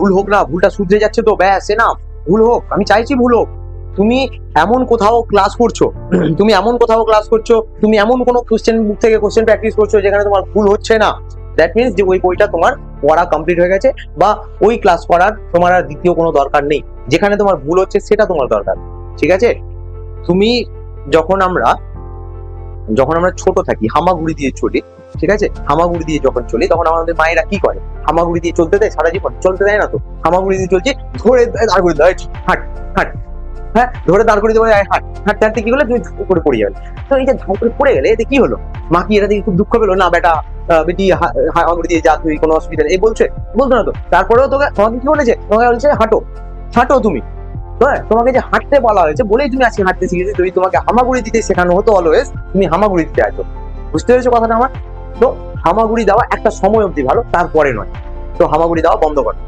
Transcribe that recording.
ভুল হোক না, ভুলটা শুধরে যাচ্ছে তো ব্যাস, না ভুল হোক, আমি চাইছি ভুল হোক। তুমি এমন কোথাও ক্লাস করছো, তুমি এমন কোনো কোশ্চেন বুক থেকে কোশ্চেন প্র্যাকটিস করছো যেখানে তোমার ভুল হচ্ছে না, দ্যাট মিনস যে ওই বইটা তোমার পড়া কমপ্লিট হয়ে গেছে, বা ওই ক্লাস করার তোমার আর দ্বিতীয় কোনো দরকার নেই। যেখানে তোমার ভুল হচ্ছে সেটা তোমার দরকার, ঠিক আছে? তুমি যখন আমরা ছোট থাকি, হামাগুড়ি দিয়ে চলি, ঠিক আছে? হামাগুড়ি দিয়ে যখন চলি তখন আমাদের মায়েরা কি করে? হামাগুড়ি দিয়ে চলতে দেয় সারা জীবন? চলতে দেয় না তো। হামাগুড়ি দিয়ে চলছে, ধরে দাঁড় করে দেয়, হাট হাট, হ্যাঁ ধরে দাঁড় করে দেবো, হাট হাঁটতে হাঁটতে কি হলো, তুমি ঝুঁকো করে পড়ে যাবে। তো এই যে ঝুঁকো করে পড়ে গেলে এতে কি হলো? মা কি এটা দেখে খুব দুঃখ পেলো? না বেটা, বেটি হামাগুড়ি দিয়ে যা, তুই কোনো অসুবিধা নেই এই বলতো না তো। তারপরেও তোমাকে কি বলেছে? তোমাকে বলছে হাঁটো, হাঁটো তুমি। হ্যাঁ, তোমাকে যে হাঁটতে বলা হয়েছে বলেই তুমি আজকে হাঁটতে শিখেছি। যদি তোমাকে হামাগুড়ি দিতে শেখানো হতো অলওয়েজ, তুমি হামাগুড়ি দিতে আসতো। বুঝতে পেরেছো কথাটা আমার? তো হামাগুড়ি দেওয়া একটা সময় অবধি ভালো, তারপরে নয়। তো হামাগুড়ি দেওয়া বন্ধ করো।